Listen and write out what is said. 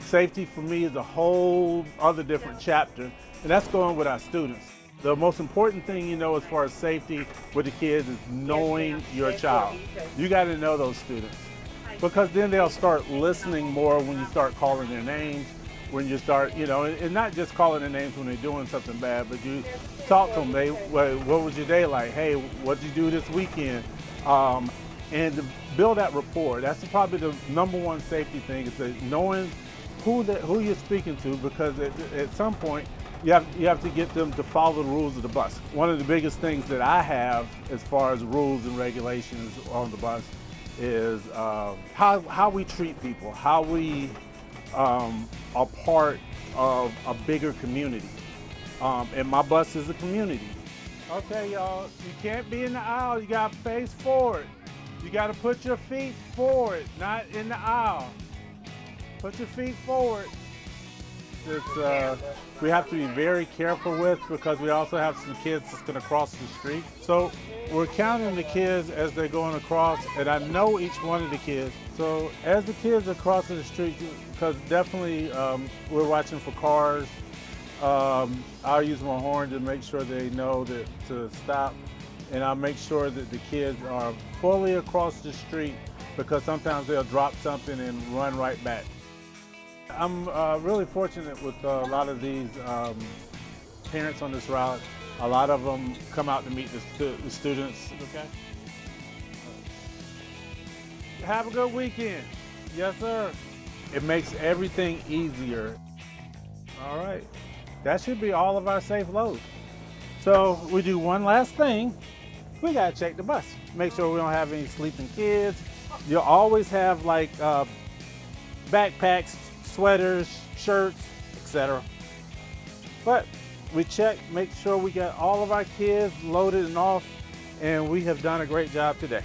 Safety for me is a whole other different chapter, and that's going with our students. The most important thing, you know, as far as safety with the kids is knowing your child. You got to know those students, because then they'll start listening more when you start calling their names, when you start, you know, and not just calling their names when they're doing something bad, but you talk to them. What was your day like? Hey, what did you do this weekend? And to build that rapport, that's probably the number one safety thing, is that knowing who you're speaking to, because at some point you have to get them to follow the rules of the bus. One of the biggest things that I have as far as rules and regulations on the bus is how we treat people, how we are part of a bigger community. And my bus is a community. Okay, y'all, you can't be in the aisle, you gotta face forward. You gotta put your feet forward, not in the aisle. Put your feet forward. We have to be very careful with, because we also have some kids that's gonna cross the street. So we're counting the kids as they're going across, and I know each one of the kids. So as the kids are crossing the street, because definitely we're watching for cars, I'll use my horn to make sure they know that to stop, and I'll make sure that the kids are fully across the street, because sometimes they'll drop something and run right back. I'm really fortunate with a lot of these parents on this route. A lot of them come out to meet the students. Okay. Have a good weekend. Yes, sir. It makes everything easier. All right. That should be all of our safe loads. So we do one last thing. We gotta check the bus. Make sure we don't have any sleeping kids. You'll always have like backpacks, sweaters, shirts, etc. But we check, make sure we got all of our kids loaded and off, and we have done a great job today.